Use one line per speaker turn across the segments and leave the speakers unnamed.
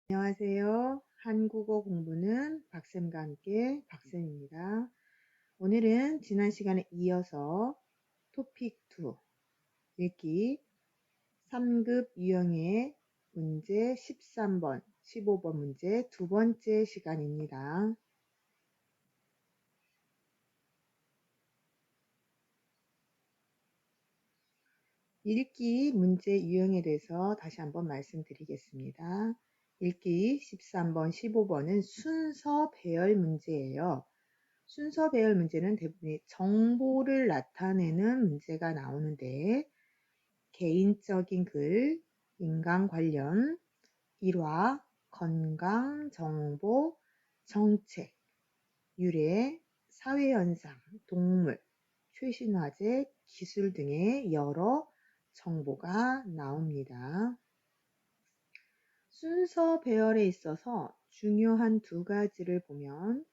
안녕하세요. 한국어 공부는 박쌤과 함께 박쌤입니다. 오늘은 지난 시간에 이어서 토픽 2 읽기 3급 유형의 문제 13번, 15번 문제 두 번째 시간입니다. 읽기 문제 유형에 대해서 다시 한번 말씀드리겠습니다. 읽기 13번, 15번은 순서 배열 문제예요. 순서 배열 문제는 대부분 정보를 나타내는 문제가 나오는데 개인적인 글, 인간 관련, 일화, 건강, 정보, 정책, 유래, 사회현상, 동물, 최신 화제, 기술 등의 여러 정보가 나옵니다. 순서 배열에 있어서 중요한 두 가지를 보면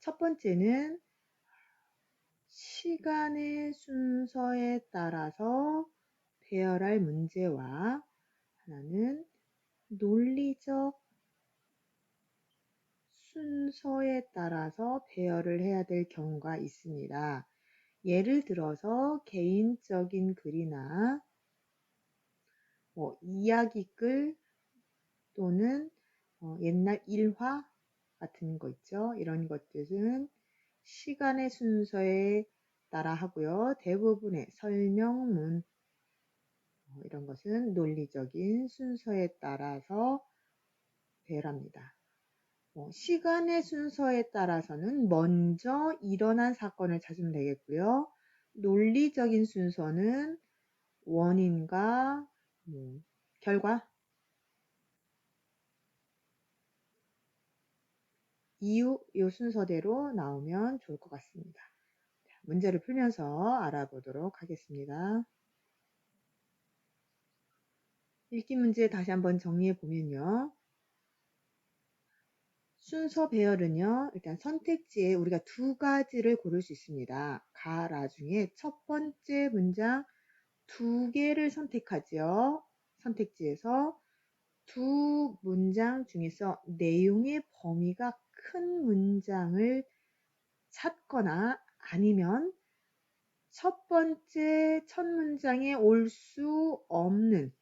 첫 번째는 시간의 순서에 따라서 배열할 문제와 하나는 논리적 순서에 따라서 배열을 해야 될 경우가 있습니다. 예를 들어서 개인적인 글이나 이야기글 또는 옛날 일화 같은 거 있죠. 이런 것들은 시간의 순서에 따라 하고요. 대부분의 설명문 이런 것은 논리적인 순서에 따라서 배열합니다. 시간의 순서에 따라서는 먼저 일어난 사건을 찾으면 되겠고요. 논리적인 순서는 원인과 결과, 이유, 이 순서대로 나오면 좋을 것 같습니다. 문제를 풀면서 알아보도록 하겠습니다. 읽기 문제 다시 한번 정리해 보면요. 순서 배열은요. 일단 선택지에 우리가 두 가지를 고를 수 있습니다. 가라 중에 첫 번째 문장 두 개를 선택하죠. 선택지에서 두 문장 중에서 내용의 범위가 큰 문장을 찾거나 아니면 첫 번째 첫 문장에 올 수 없는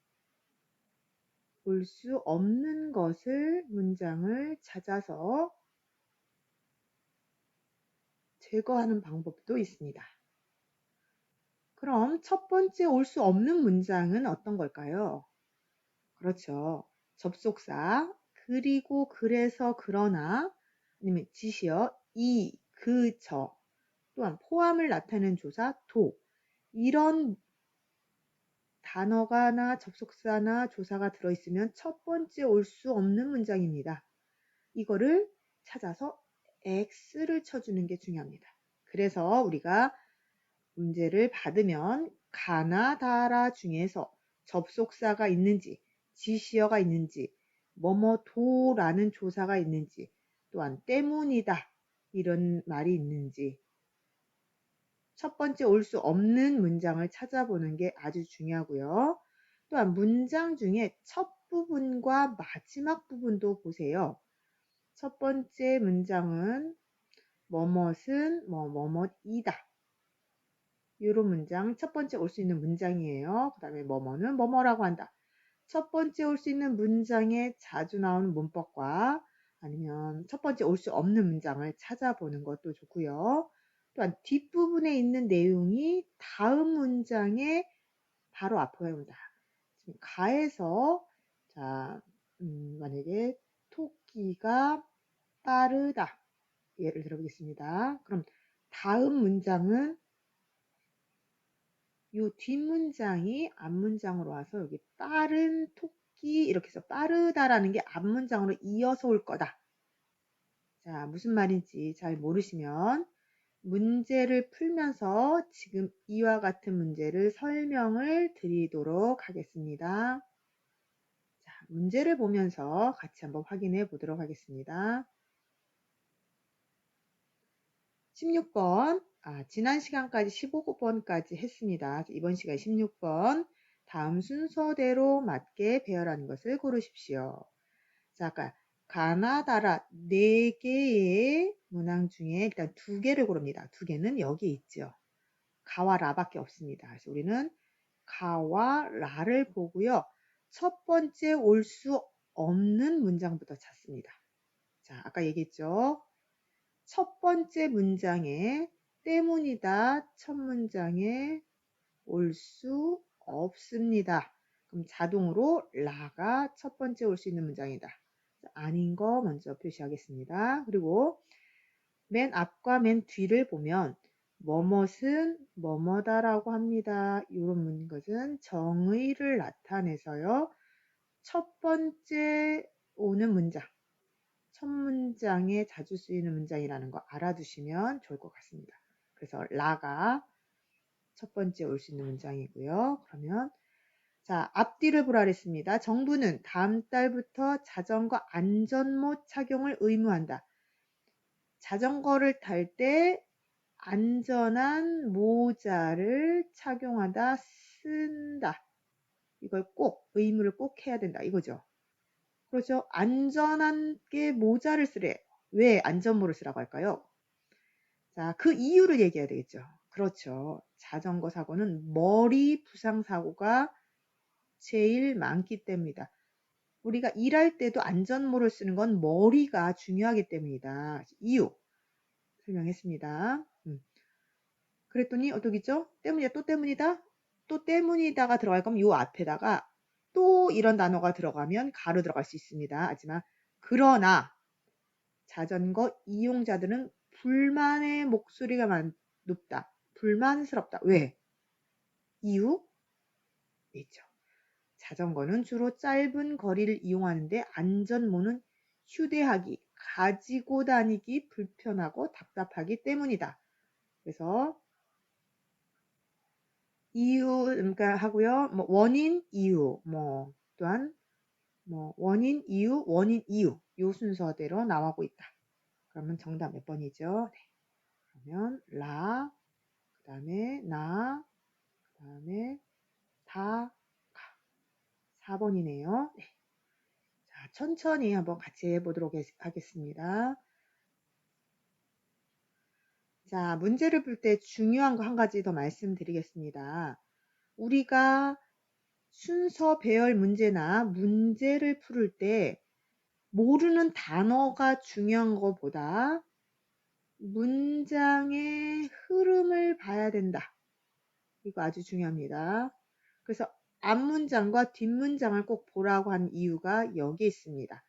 것을 문장을 찾아서 제거하는 방법도 있습니다. 그럼 첫 번째 올 수 없는 문장은 어떤 걸까요? 그렇죠. 접속사, 그리고, 그래서, 그러나, 아니면 지시어, 이, 그, 저, 또한 포함을 나타내는 조사, 도, 이런 단어가나 접속사나 조사가 들어있으면 첫 번째 올 수 없는 문장입니다. 이거를 찾아서 X를 쳐주는 게 중요합니다. 그래서 우리가 문제를 받으면 가나 다라 중에서 접속사가 있는지, 지시어가 있는지, 뭐뭐도라는 조사가 있는지, 또한 때문이다 이런 말이 있는지 첫 번째 올 수 없는 문장을 찾아보는 게 아주 중요하고요. 또한 문장 중에 첫 부분과 마지막 부분도 보세요. 첫 번째 문장은 뭐뭇은 뭐뭇이다. 이런 문장 첫 번째 올 수 있는 문장이에요. 그 다음에 뭐뭐는 뭐뭐라고 한다. 첫 번째 올 수 있는 문장에 자주 나오는 문법과 아니면 첫 번째 올 수 없는 문장을 찾아보는 것도 좋고요. 또한 뒷부분에 있는 내용이 다음 문장에 바로 앞에 온다. 지금 가에서 만약에 토끼가 빠르다. 예를 들어보겠습니다. 그럼 다음 문장은 이 뒷문장이 앞문장으로 와서 여기 빠른 토끼 이렇게 해서 빠르다라는 게 앞문장으로 이어서 올 거다. 자, 무슨 말인지 잘 모르시면 문제를 풀면서 지금 이와 같은 문제를 설명을 드리도록 하겠습니다. 자, 문제를 보면서 같이 한번 확인해 보도록 하겠습니다. 16번, 지난 시간까지 15번까지 했습니다. 이번 시간 16번, 다음 순서대로 맞게 배열하는 것을 고르십시오. 자, 아까 가나다라 4개의 문항 중에 일단 2개를 고릅니다. 2개는 여기 있죠. 가와 라밖에 없습니다. 그래서 우리는 가와 라를 보고요. 첫 번째 올 수 없는 문장부터 찾습니다. 자, 아까 얘기했죠. 첫 번째 문장에 때문이다. 첫 문장에 올 수 없습니다. 그럼 자동으로 라가 첫 번째 올 수 있는 문장이다. 아닌 거 먼저 표시하겠습니다. 그리고 맨 앞과 맨 뒤를 보면 뭐뭇은 뭐뭐다라고 합니다. 이런 것은 정의를 나타내서요. 첫 번째 오는 문장, 첫 문장에 자주 쓰이는 문장이라는 거 알아두시면 좋을 것 같습니다. 그래서 라가 첫 번째 올 수 있는 문장이고요. 그러면 자, 앞뒤를 보라 그랬습니다. 정부는 다음 달부터 자전거 안전모 착용을 의무한다. 자전거를 탈 때 안전한 모자를 착용하다 쓴다. 이걸 꼭 의무를 꼭 해야 된다 이거죠. 그렇죠. 안전하게 모자를 쓰래. 왜 안전모를 쓰라고 할까요? 자, 그 이유를 얘기해야 되겠죠. 그렇죠. 자전거 사고는 머리 부상 사고가 제일 많기 때문이다. 우리가 일할 때도 안전모를 쓰는 건 머리가 중요하기 때문이다. 이유 설명했습니다. 그랬더니 어떻게죠? 때문이다, 또 때문이다, 또 때문이다가 들어갈 거면 요 앞에다가 또 이런 단어가 들어가면 가로 들어갈 수 있습니다. 하지만 그러나 자전거 이용자들은 불만의 목소리가 높다. 불만스럽다. 왜? 이유? 있죠. 자전거는 주로 짧은 거리를 이용하는데 안전모는 휴대하기, 가지고 다니기 불편하고 답답하기 때문이다. 그래서 이유, 그러니까 하고요. 뭐 원인, 이유, 뭐 또한 뭐 원인, 이유, 원인, 이유 요 순서대로 나오고 있다. 그러면 정답 몇 번이죠? 네. 그러면 라, 그 다음에 나, 그 다음에 다, 가. 4번이네요. 네. 자, 천천히 한번 같이 해보도록 하겠습니다. 자, 문제를 풀 때 중요한 거 한 가지 더 말씀드리겠습니다. 우리가 순서 배열 문제나 문제를 풀을 때 모르는 단어가 중요한 것보다 문장의 흐름을 봐야 된다. 이거 아주 중요합니다. 그래서 앞문장과 뒷문장을 꼭 보라고 한 이유가 여기 있습니다.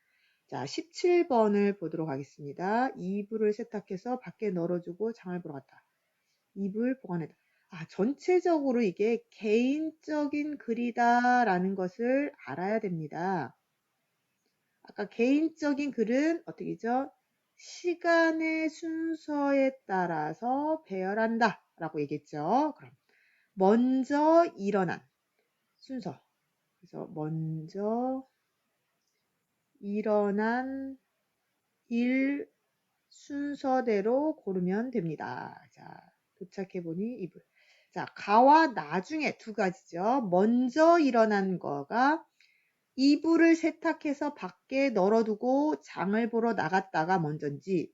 자, 17번을 보도록 하겠습니다. 이불을 세탁해서 밖에 널어주고 장을 보러 갔다. 이불 보관했다. 아, 전체적으로 이게 개인적인 글이다라는 것을 알아야 됩니다. 아까 개인적인 글은 어떻게죠? 시간의 순서에 따라서 배열한다 라고 얘기했죠. 그럼 먼저 일어난 순서. 그래서 먼저 일어난 일 순서대로 고르면 됩니다. 자, 도착해보니 이불. 자, 가와 나중에 두 가지죠. 먼저 일어난 거가 이불을 세탁해서 밖에 널어두고 장을 보러 나갔다가 먼저인지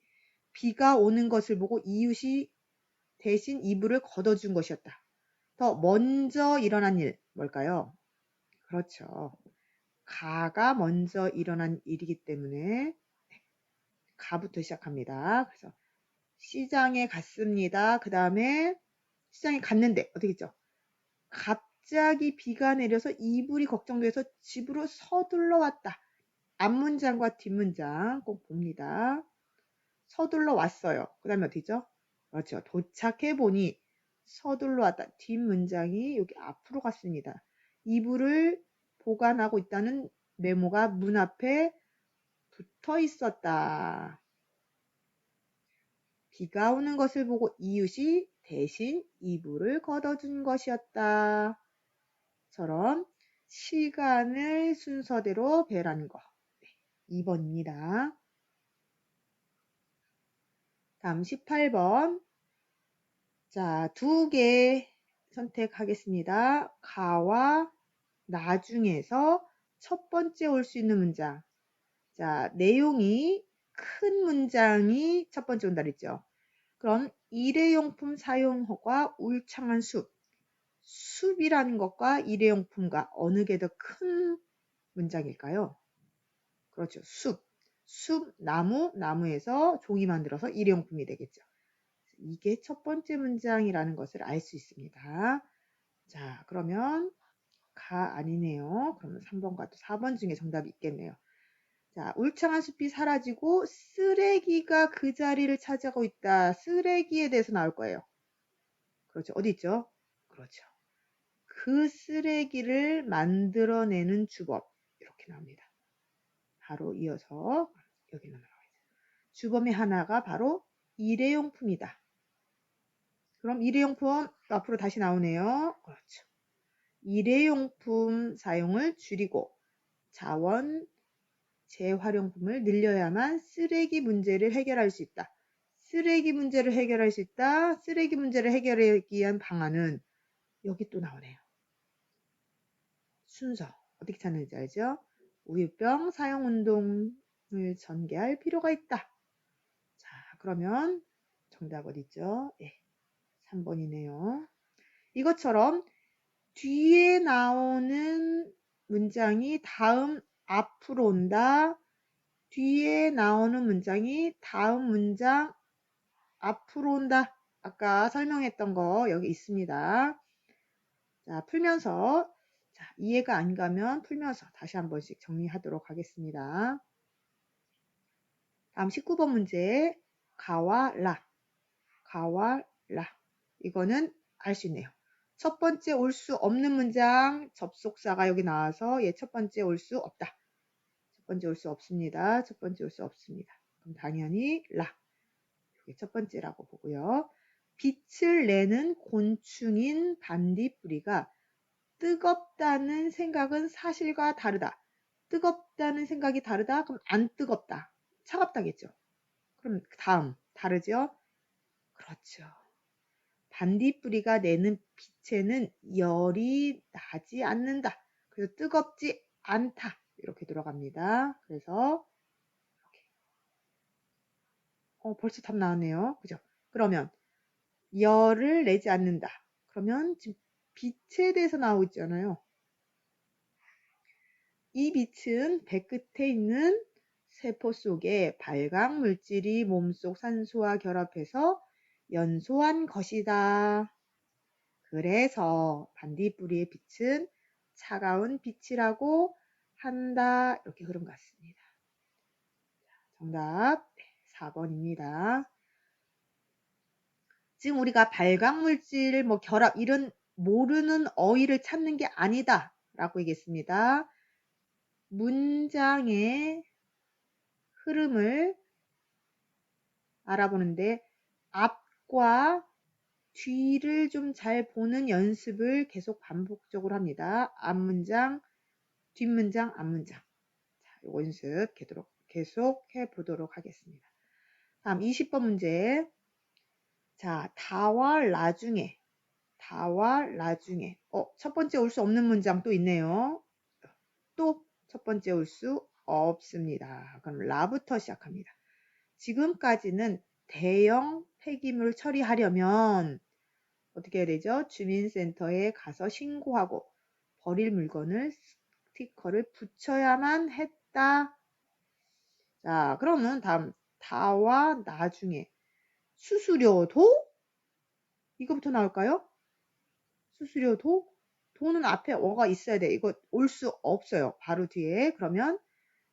비가 오는 것을 보고 이웃이 대신 이불을 걷어준 것이었다. 더 먼저 일어난 일 뭘까요? 그렇죠. 가가 먼저 일어난 일이기 때문에 가부터 시작합니다. 그래서 시장에 갔습니다. 그 다음에 시장에 갔는데 어떻게 했죠? 갑자기 비가 내려서 이불이 걱정돼서 집으로 서둘러 왔다. 앞문장과 뒷문장 꼭 봅니다. 서둘러 왔어요. 그 다음에 어디죠? 그렇죠. 도착해 보니 서둘러 왔다. 뒷문장이 여기 앞으로 갔습니다. 이불을 보관하고 있다는 메모가 문 앞에 붙어 있었다. 비가 오는 것을 보고 이웃이 대신 이불을 걷어준 것이었다. 처럼 시간을 순서대로 배열하는 거. 2번입니다. 다음 18번. 자, 2개 선택하겠습니다. 가와 나중에서 첫 번째 올 수 있는 문장. 자, 내용이 큰 문장이 첫 번째 온다 그랬죠. 그럼 일회용품 사용허가 울창한 숲. 숲이라는 것과 일회용품과 어느 게 더 큰 문장일까요? 그렇죠. 숲. 숲, 나무에서 종이 만들어서 일회용품이 되겠죠. 이게 첫 번째 문장이라는 것을 알 수 있습니다. 자, 그러면 가 아니네요. 그러면 3번과 또 4번 중에 정답이 있겠네요. 자, 울창한 숲이 사라지고 쓰레기가 그 자리를 차지하고 있다. 쓰레기에 대해서 나올 거예요. 그렇죠. 어디 있죠? 그렇죠. 그 쓰레기를 만들어내는 주범. 이렇게 나옵니다. 바로 이어서 여기 나와요. 주범의 하나가 바로 일회용품이다. 그럼 일회용품 앞으로 다시 나오네요. 그렇죠. 일회용품 사용을 줄이고 자원 재활용품을 늘려야만 쓰레기 문제를 해결할 수 있다. 쓰레기 문제를 해결할 수 있다. 쓰레기 문제를 해결하기 위한 방안은 여기 또 나오네요. 순서 어떻게 찾는지 알죠? 우유병 사용 운동을 전개할 필요가 있다. 자, 그러면 정답 어디 있죠? 예, 3번이네요. 이것처럼 뒤에 나오는 문장이 다음 앞으로 온다. 뒤에 나오는 문장이 다음 문장 앞으로 온다. 아까 설명했던 거 여기 있습니다. 자, 풀면서 자, 이해가 안 가면 풀면서 다시 한 번씩 정리하도록 하겠습니다. 다음 19번 문제 가와 라 이거는 알 수 있네요. 첫 번째 올 수 없는 문장 접속사가 여기 나와서 얘 첫 번째 올 수 없다. 첫 번째 올 수 없습니다. 첫 번째 올 수 없습니다. 그럼 당연히 라 이게 첫 번째라고 보고요. 빛을 내는 곤충인 반딧불이가 뜨겁다는 생각은 사실과 다르다. 뜨겁다는 생각이 다르다. 그럼 안 뜨겁다. 차갑다겠죠. 그럼 다음 다르죠? 그렇죠. 반딧불이가 내는 빛에는 열이 나지 않는다. 그래서 뜨겁지 않다. 이렇게 들어갑니다. 그래서 이렇게. 벌써 답 나왔네요. 그죠? 그러면 열을 내지 않는다. 그러면 지금 빛에 대해서 나오고 있잖아요. 이 빛은 배 끝에 있는 세포 속에 발광 물질이 몸속 산소와 결합해서 연소한 것이다. 그래서 반딧불이의 빛은 차가운 빛이라고 한다. 이렇게 흐름 같습니다. 정답 4번입니다. 지금 우리가 발광물질, 결합 이런 모르는 어휘를 찾는 게 아니다 라고 얘기했습니다. 문장의 흐름을 알아보는데 앞과 뒤를 좀 잘 보는 연습을 계속 반복적으로 합니다. 앞문장, 뒷문장, 앞문장. 자, 이 연습 계속 해보도록 하겠습니다. 다음 20번 문제. 자, 다와 나중에. 첫 번째 올 수 없는 문장 또 있네요. 또 첫 번째 올 수 없습니다. 그럼 라부터 시작합니다. 지금까지는 대형 폐기물 처리하려면 어떻게 해야 되죠? 주민센터에 가서 신고하고 버릴 물건을 스티커를 붙여야만 했다. 자, 그러면 다음 다와 나중에 수수료도 이거부터 나올까요? 수수료도 도는 앞에 어가 있어야 돼. 이거 올 수 없어요. 바로 뒤에. 그러면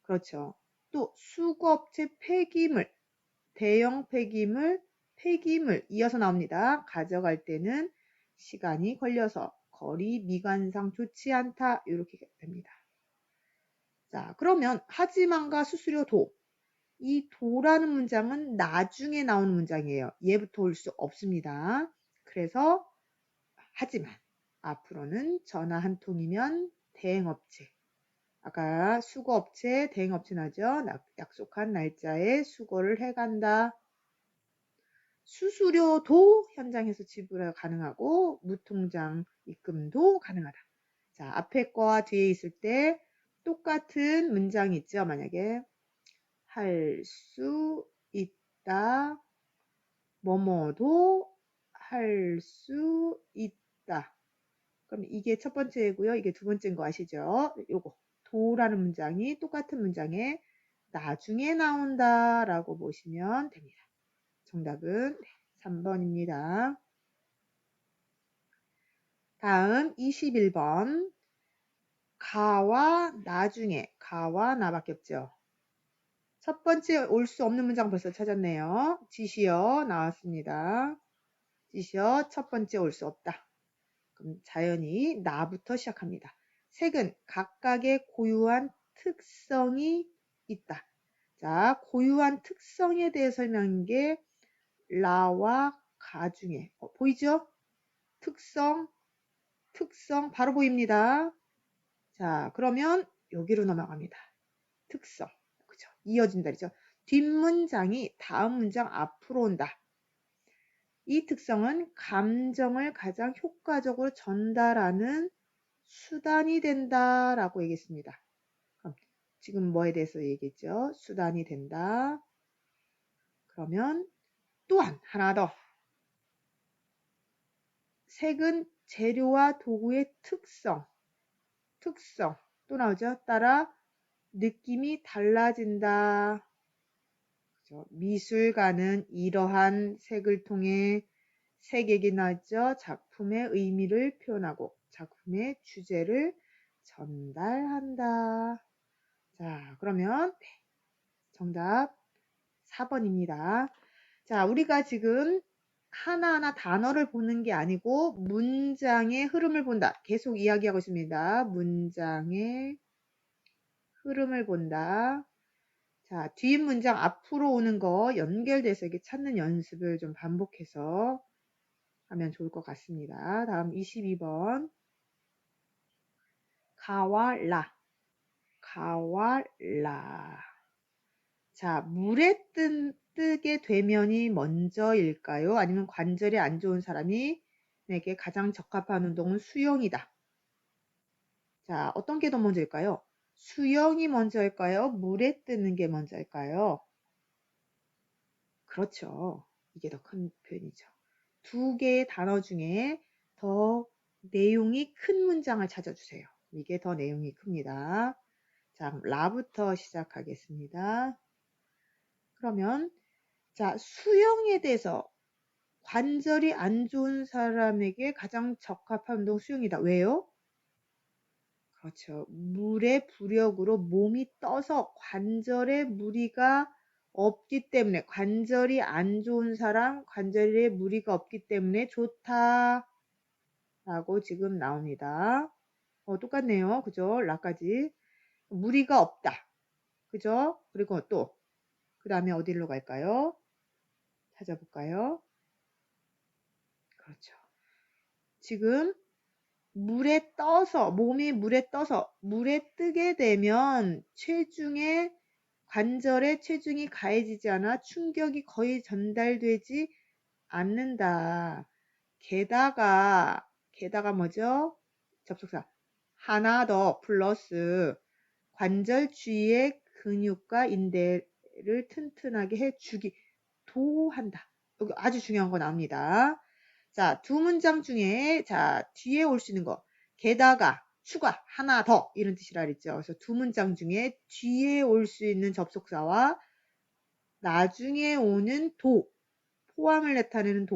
그렇죠. 또 수거업체 폐기물, 대형 폐기물 이어서 나옵니다. 가져갈 때는 시간이 걸려서 거리 미관상 좋지 않다. 이렇게 됩니다. 자, 그러면 하지만과 수수료 도. 이 도라는 문장은 나중에 나오는 문장이에요. 얘부터 올 수 없습니다. 그래서 하지만 앞으로는 전화 한 통이면 대행업체. 아까 수거업체, 대행업체 나죠? 약속한 날짜에 수거를 해간다. 수수료도 현장에서 지불 가능하고 무통장 입금도 가능하다. 자, 앞에 거와 뒤에 있을 때 똑같은 문장이 있죠. 만약에 할 수 있다. 뭐뭐도 할 수 있다. 그럼 이게 첫 번째고요. 이게 두 번째인 거 아시죠? 요거 도라는 문장이 똑같은 문장에 나중에 나온다 라고 보시면 됩니다. 정답은 3번입니다. 다음 21번. 가와 나중에, 가와 나밖에 없죠. 첫 번째 올 수 없는 문장 벌써 찾았네요. 지시어 나왔습니다. 지시어 첫 번째 올 수 없다. 그럼 자연히 나부터 시작합니다. 색은 각각의 고유한 특성이 있다. 자, 고유한 특성에 대해 설명한 게 라와 가 중에 보이죠? 특성 바로 보입니다. 자, 그러면 여기로 넘어갑니다. 특성. 그죠? 이어진다 그죠? 뒷문장이 다음 문장 앞으로 온다. 이 특성은 감정을 가장 효과적으로 전달하는 수단이 된다라고 얘기했습니다. 그럼 지금 뭐에 대해서 얘기했죠? 수단이 된다. 그러면 또한 하나 더. 색은 재료와 도구의 특성 또 나오죠? 따라 느낌이 달라진다. 그죠? 미술가는 이러한 색을 통해 색 얘기 나왔죠? 작품의 의미를 표현하고 작품의 주제를 전달한다. 자, 그러면 정답 4번입니다. 자, 우리가 지금 하나하나 단어를 보는 게 아니고 문장의 흐름을 본다. 계속 이야기하고 있습니다. 문장의 흐름을 본다. 자, 뒷 문장 앞으로 오는 거 연결돼서 이렇게 찾는 연습을 좀 반복해서 하면 좋을 것 같습니다. 다음 22번. 가와 라. 가와 라. 자, 물에 뜨게 되면이 먼저일까요? 아니면 관절이 안 좋은 사람이 내게 가장 적합한 운동은 수영이다. 자, 어떤 게 더 먼저일까요? 수영이 먼저일까요? 물에 뜨는 게 먼저일까요? 그렇죠. 이게 더 큰 표현이죠. 두 개의 단어 중에 더 내용이 큰 문장을 찾아주세요. 이게 더 내용이 큽니다. 자, 라부터 시작하겠습니다. 그러면 자, 수영에 대해서 관절이 안 좋은 사람에게 가장 적합한 운동 수영이다. 왜요? 그렇죠. 물의 부력으로 몸이 떠서 관절에 무리가 없기 때문에 관절이 안 좋은 사람, 관절에 무리가 없기 때문에 좋다. 라고 지금 나옵니다. 똑같네요. 그죠? 라까지. 무리가 없다. 그죠? 그리고 또, 그 다음에 어디로 갈까요? 찾아볼까요? 그렇죠. 지금 물에 떠서, 몸이 물에 떠서, 물에 뜨게 되면 관절에 체중이 가해지지 않아 충격이 거의 전달되지 않는다. 게다가 뭐죠? 접속사. 하나 더 플러스 관절 주위의 근육과 인대를 튼튼하게 해주기도 한다. 여기 아주 중요한 거 나옵니다. 자, 두 문장 중에 자, 뒤에 올 수 있는 거. 게다가, 추가, 하나 더 이런 뜻이라 그랬죠. 그래서 두 문장 중에 뒤에 올 수 있는 접속사와 나중에 오는 포함을 나타내는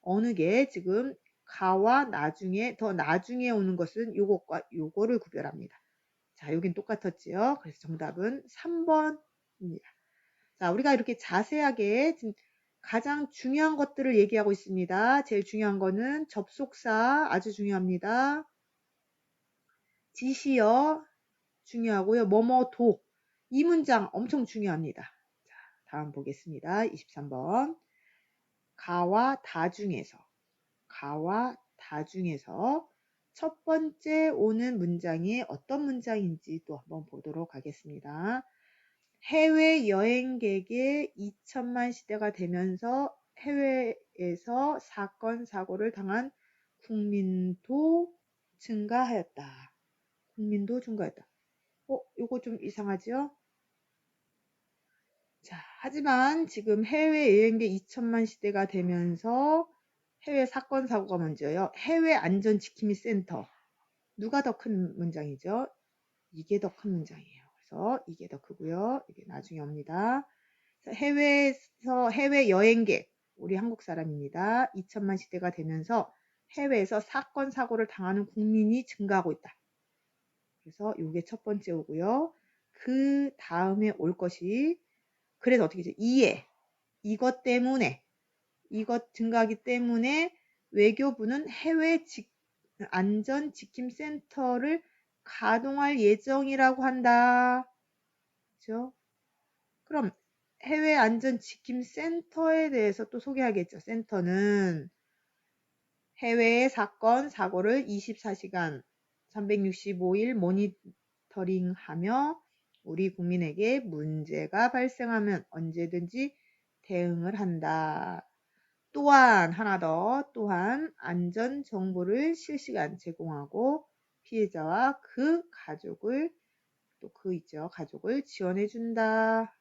어느 게 지금 가와 더 나중에 오는 것은 요것과 요거를 구별합니다. 자, 여긴 똑같았지요. 그래서 정답은 3번입니다. 자, 우리가 이렇게 자세하게 지금 가장 중요한 것들을 얘기하고 있습니다. 제일 중요한 거는 접속사 아주 중요합니다. 지시어 중요하고요. 뭐뭐도 이 문장 엄청 중요합니다. 자, 다음 보겠습니다. 23번. 가와 다 중에서 첫 번째 오는 문장이 어떤 문장인지 또 한번 보도록 하겠습니다. 해외 여행객의 2천만 시대가 되면서 해외에서 사건, 사고를 당한 국민도 증가하였다. 요거 좀 이상하죠? 하지만 지금 해외여행객 2천만 시대가 되면서 해외 사건 사고가 먼저요. 해외 안전지킴이 센터. 누가 더 큰 문장이죠? 이게 더 큰 문장이에요. 그래서 이게 더 크고요. 이게 나중에 옵니다. 해외에서 해외 여행객, 우리 한국 사람입니다. 2천만 시대가 되면서 해외에서 사건 사고를 당하는 국민이 증가하고 있다. 그래서 이게 첫 번째 오고요. 그 다음에 올 것이, 그래서 어떻게 되죠? 이해. 이것 때문에, 이것 증가하기 때문에 외교부는 해외 안전지킴센터를 가동할 예정이라고 한다. 그렇죠? 그럼 해외 안전지킴센터에 대해서 또 소개하겠죠. 센터는 해외의 사건, 사고를 24시간 365일 모니터링하며 우리 국민에게 문제가 발생하면 언제든지 대응을 한다. 또한 하나 더, 또한 안전 정보를 실시간 제공하고 피해자와 그 가족을 가족을 지원해 준다.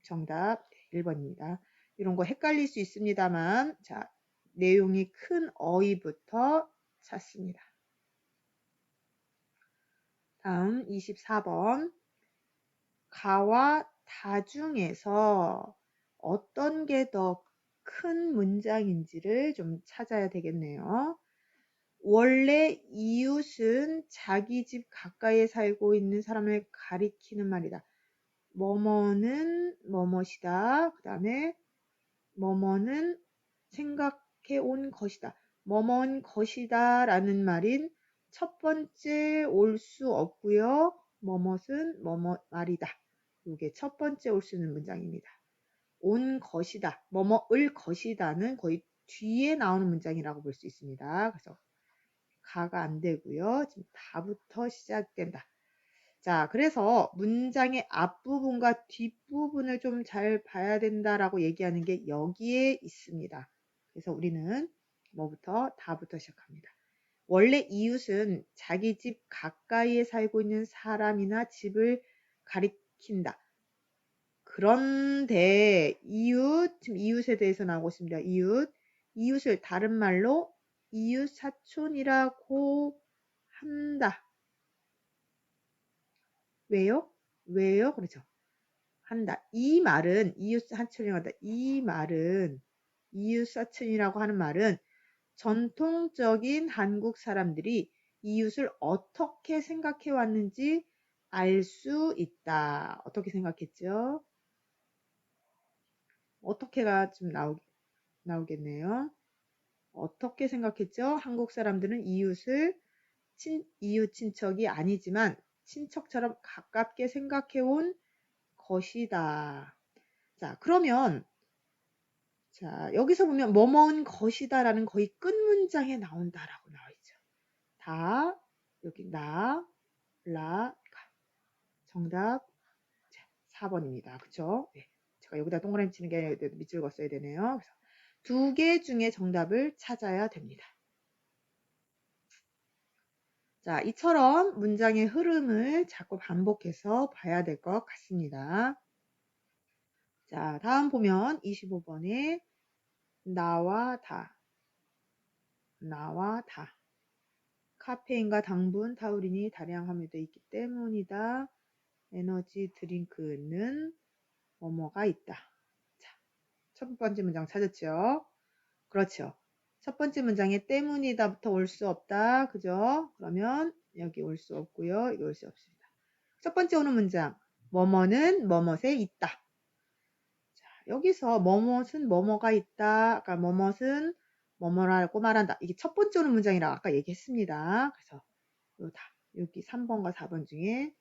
정답 1번입니다. 이런 거 헷갈릴 수 있습니다만, 자, 내용이 큰 어휘부터 찾습니다. 다음 24번. 가와 다 중에서 어떤 게 더 큰 문장인지를 좀 찾아야 되겠네요. 원래 이웃은 자기 집 가까이에 살고 있는 사람을 가리키는 말이다. 뭐뭐는 뭐뭇이다. 그 다음에 뭐뭐는 생각해 온 것이다. 뭐뭐는 것이다 라는 말인 첫 번째 올 수 없고요. 뭐뭇은 뭐뭇 말이다. 이게 첫 번째 올 수 있는 문장입니다. 온 것이다. 뭐뭐을 것이다는 거의 뒤에 나오는 문장이라고 볼 수 있습니다. 그래서 가가 안 되고요. 지금 다부터 시작된다. 자, 그래서 문장의 앞부분과 뒷부분을 좀 잘 봐야 된다라고 얘기하는 게 여기에 있습니다. 그래서 우리는 뭐부터? 다부터 시작합니다. 원래 이웃은 자기 집 가까이에 살고 있는 사람이나 집을 가리킨다. 그런데 지금 이웃에 대해서 나오고 있습니다. 이웃을 다른 말로 이웃 사촌이라고 한다. 왜요? 그렇죠. 한다. 이 말은 이웃 사촌이라고 한다. 이 말은 이웃 사촌이라고 하는 말은 전통적인 한국 사람들이 이웃을 어떻게 생각해 왔는지 알 수 있다. 어떻게 생각했죠? 어떻게가 좀 나오겠네요. 어떻게 생각했죠? 한국 사람들은 이웃을 이웃 친척이 아니지만 친척처럼 가깝게 생각해 온 것이다. 자, 그러면 자, 여기서 보면 뭐뭐인 것이다라는 거의 끝 문장에 나온다라고 나와 있죠. 다 여기 나, 라, 가. 정답 4번입니다. 그쵸? 네. 제가 여기다 동그라미 치는 게 밑줄 그었어야 되네요. 그래서 두 개 중에 정답을 찾아야 됩니다. 자, 이처럼 문장의 흐름을 자꾸 반복해서 봐야 될 것 같습니다. 자, 다음 보면 25번에 나와 다. 카페인과 당분, 타우린이 다량 함유되어 있기 때문이다. 에너지 드링크는 뭐뭐가 있다. 자, 첫 번째 문장 찾았죠? 그렇죠. 첫 번째 문장에 때문이다부터 올 수 없다. 그죠? 그러면 여기 올 수 없고요. 여기 올 수 없습니다. 첫 번째 오는 문장. 뭐뭐는 뭐뭇에 있다. 자, 여기서 뭐뭇은 뭐뭐가 있다. 아까 뭐뭇은 뭐뭐라고 말한다. 이게 첫 번째 오는 문장이라고 아까 얘기했습니다. 그래서 여기 3번과 4번 중에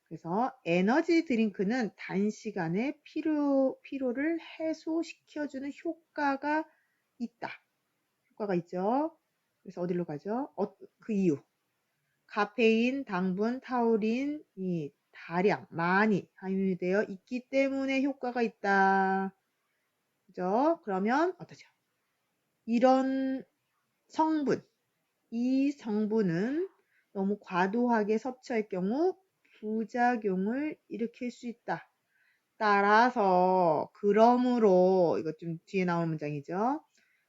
그래서 에너지 드링크는 단시간에 피로를 해소시켜주는 효과가 있다. 효과가 있죠. 그래서 어디로 가죠? 그 이유. 카페인, 당분, 타우린이 다량, 많이 함유되어 있기 때문에 효과가 있다. 그죠? 그러면 어떠죠? 이런 성분, 이 성분은 너무 과도하게 섭취할 경우 부작용을 일으킬 수 있다. 따라서, 그러므로, 이거 좀 뒤에 나오는 문장이죠.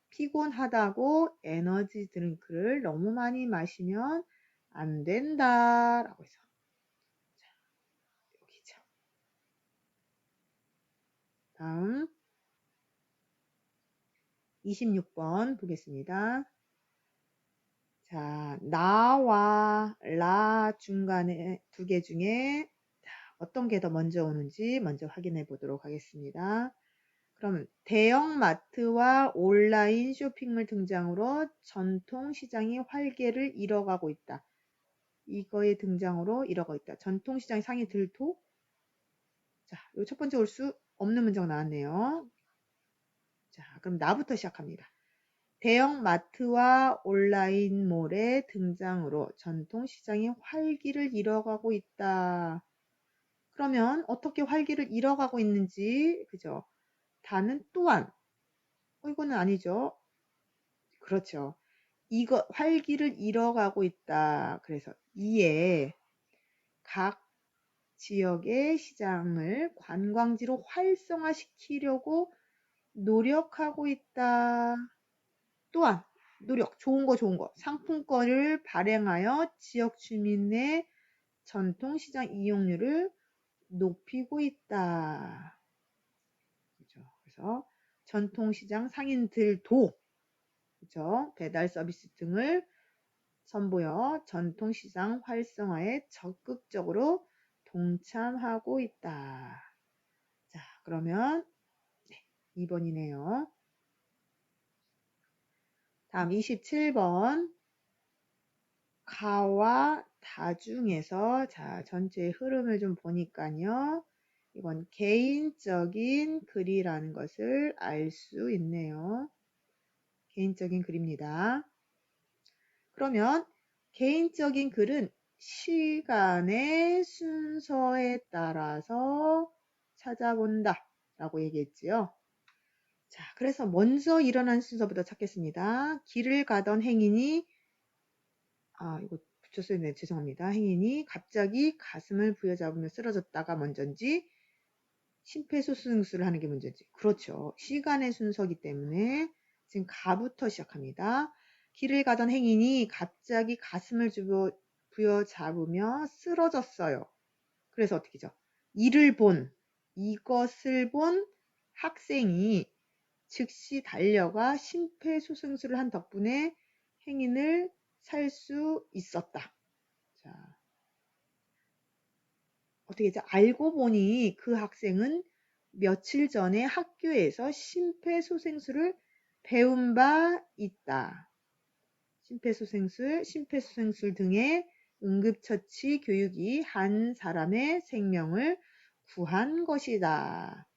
피곤하다고 에너지 드링크를 너무 많이 마시면 안 된다. 라고 해서. 자, 여기죠. 다음 26번 보겠습니다. 자, 나와 라 중간에 두 개 중에 어떤 게 더 먼저 오는지 먼저 확인해 보도록 하겠습니다. 그럼 대형 마트와 온라인 쇼핑몰 등장으로 전통 시장이 활개를 잃어가고 있다. 이거의 등장으로 잃어가고 있다. 전통 시장이 상이 들도? 자, 요 첫 번째 올 수 없는 문장 나왔네요. 자, 그럼 나부터 시작합니다. 대형 마트와 온라인몰의 등장으로 전통 시장이 활기를 잃어가고 있다. 그러면 어떻게 활기를 잃어가고 있는지, 그죠? 다는 또한. 이거는 아니죠. 그렇죠. 이거 활기를 잃어가고 있다. 그래서 이에 각 지역의 시장을 관광지로 활성화시키려고 노력하고 있다. 또한 노력, 좋은 거, 상품권을 발행하여 지역 주민의 전통시장 이용률을 높이고 있다. 그렇죠. 그래서 전통시장 상인들도 그렇죠. 배달 서비스 등을 선보여 전통시장 활성화에 적극적으로 동참하고 있다. 자, 그러면 2번이네요. 다음 27번. 가와 다 중에서 자, 전체의 흐름을 좀 보니까요. 이건 개인적인 글이라는 것을 알 수 있네요. 개인적인 글입니다. 그러면 개인적인 글은 시간의 순서에 따라서 찾아본다 라고 얘기했지요. 자, 그래서 먼저 일어난 순서부터 찾겠습니다. 길을 가던 행인이 이거 붙였어요. 네, 죄송합니다. 행인이 갑자기 가슴을 부여잡으며 쓰러졌다가 먼저인지 심폐소생술을 하는 게 먼저인지. 그렇죠. 시간의 순서기 때문에 지금 가부터 시작합니다. 길을 가던 행인이 갑자기 가슴을 부여잡으며 쓰러졌어요. 그래서 어떻게죠? 이것을 본 학생이 즉시 달려가 심폐소생술을 한 덕분에 행인을 살 수 있었다. 자, 어떻게 했죠? 알고 보니 그 학생은 며칠 전에 학교에서 심폐소생술을 배운 바 있다. 심폐소생술 등의 응급처치 교육이 한 사람의 생명을 구한 것이다.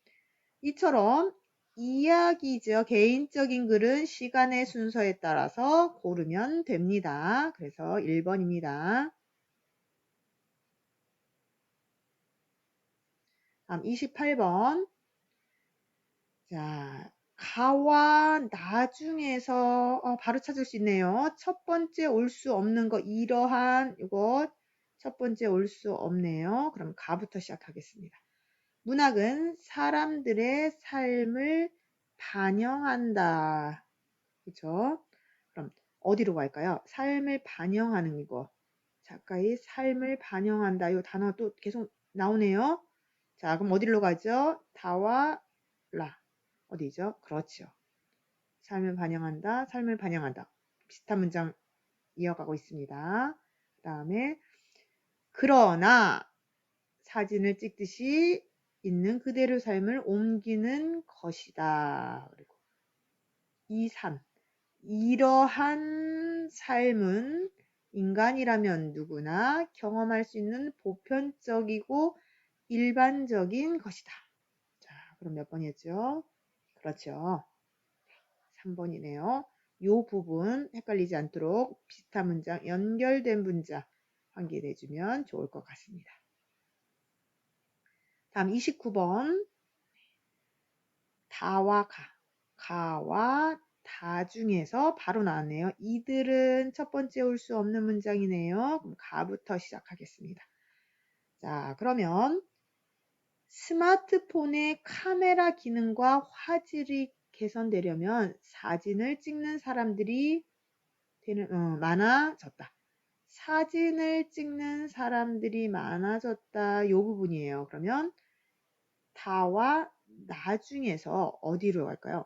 이처럼 이야기죠. 개인적인 글은 시간의 순서에 따라서 고르면 됩니다. 그래서 1번입니다. 다음 28번. 자, 가와 나 중에서 바로 찾을 수 있네요. 첫 번째 올 수 없는 거 이러한 이거 첫 번째 올 수 없네요. 그럼 가부터 시작하겠습니다. 문학은 사람들의 삶을 반영한다. 그렇죠? 그럼 어디로 갈까요? 삶을 반영하는 이거. 작가의 삶을 반영한다. 이 단어 또 계속 나오네요. 자, 그럼 어디로 가죠? 다와 라. 어디죠? 그렇죠. 삶을 반영한다. 삶을 반영한다. 비슷한 문장 이어가고 있습니다. 그 다음에 그러나 사진을 찍듯이 있는 그대로 삶을 옮기는 것이다. 그리고 이 삶. 이러한 삶은 인간이라면 누구나 경험할 수 있는 보편적이고 일반적인 것이다. 자, 그럼 몇 번이었죠? 그렇죠. 3번이네요. 이 부분 헷갈리지 않도록 비슷한 문장, 연결된 문장 환기해주면 좋을 것 같습니다. 다음 29번. 다와 가와 다 중에서 바로 나왔네요. 이들은 첫 번째 올 수 없는 문장이네요. 그럼 가부터 시작하겠습니다. 자, 그러면 스마트폰의 카메라 기능과 화질이 개선되려면 사진을 찍는 사람들이 많아졌다. 사진을 찍는 사람들이 많아졌다. 이 부분이에요. 그러면 다와 나 중에서 어디로 갈까요?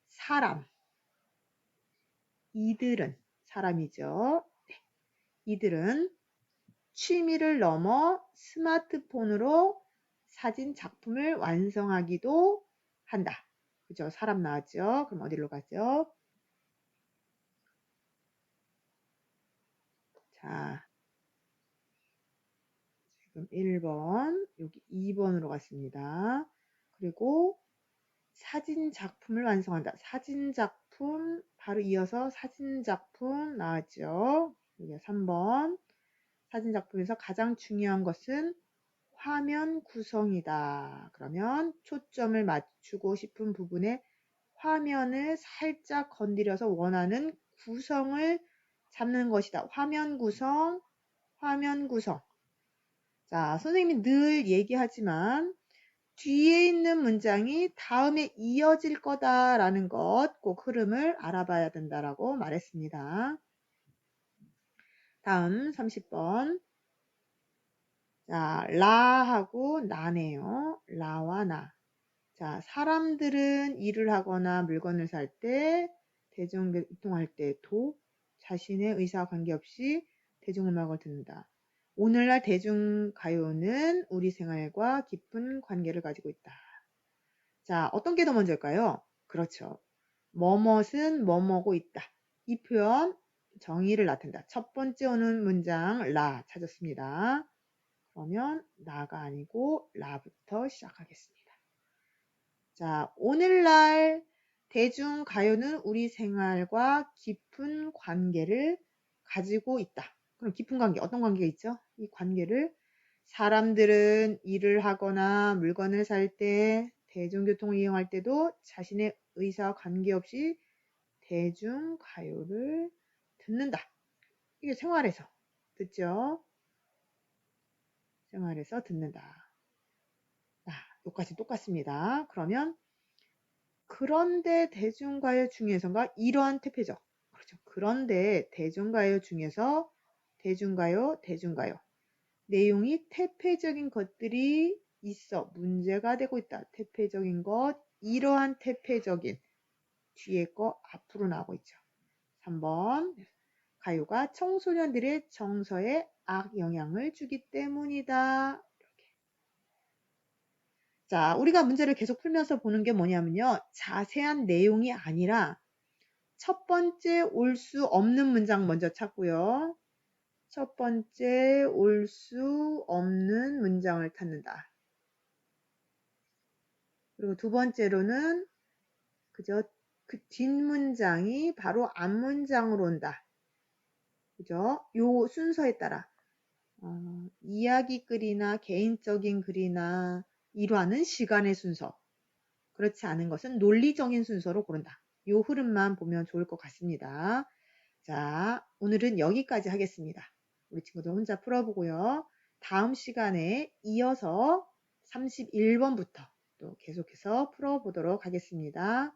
사람. 이들은 사람이죠. 네. 이들은 취미를 넘어 스마트폰으로 사진 작품을 완성하기도 한다. 그죠? 사람 나왔죠? 그럼 어디로 가죠? 자, 지금 1번, 여기 2번으로 갔습니다. 그리고 사진 작품을 완성한다. 사진 작품, 바로 이어서 사진 작품 나왔죠? 여기 3번. 사진 작품에서 가장 중요한 것은 화면 구성이다. 그러면 초점을 맞추고 싶은 부분에 화면을 살짝 건드려서 원하는 구성을 잡는 것이다. 화면 구성, 화면 구성. 자, 선생님이 늘 얘기하지만 뒤에 있는 문장이 다음에 이어질 거다라는 것, 꼭 흐름을 알아봐야 된다라고 말했습니다. 다음 30번. 자, 라하고 나네요. 라와 나. 자, 사람들은 일을 하거나 물건을 살 때, 대중교통할 때도 자신의 의사와 관계없이 대중음악을 듣는다. 오늘날 대중가요는 우리 생활과 깊은 관계를 가지고 있다. 자, 어떤 게 더 먼저일까요? 그렇죠. 뭐뭇은 뭐뭐고 있다. 이 표현 정의를 나타낸다. 첫 번째 오는 문장 라 찾았습니다. 그러면 나가 아니고 라부터 시작하겠습니다. 자, 오늘날 대중가요는 우리 생활과 깊은 관계를 가지고 있다. 그럼 깊은 관계, 어떤 관계가 있죠? 이 관계를 사람들은 일을 하거나 물건을 살 때, 대중교통을 이용할 때도 자신의 의사와 관계없이 대중가요를 듣는다. 이게 생활에서 듣죠? 생활에서 듣는다. 여기까지 똑같습니다. 그러면 그런데 대중가요 중에서가 이러한 태폐적. 그렇죠. 그런데 대중가요 중에서 대중가요. 내용이 태폐적인 것들이 있어 문제가 되고 있다. 태폐적인 것, 이러한 태폐적인 뒤에 거 앞으로 나오고 있죠. 3번. 가요가 청소년들의 정서에 악영향을 주기 때문이다. 자, 우리가 문제를 계속 풀면서 보는 게 뭐냐면요. 자세한 내용이 아니라 첫 번째 올 수 없는 문장 먼저 찾고요. 첫 번째 올 수 없는 문장을 찾는다. 그리고 두 번째로는 그저 그 뒷문장이 바로 앞문장으로 온다. 그죠? 요 순서에 따라 이야기 글이나 개인적인 글이나 일화는 시간의 순서. 그렇지 않은 것은 논리적인 순서로 고른다. 이 흐름만 보면 좋을 것 같습니다. 자, 오늘은 여기까지 하겠습니다. 우리 친구들 혼자 풀어보고요. 다음 시간에 이어서 31번부터 또 계속해서 풀어보도록 하겠습니다.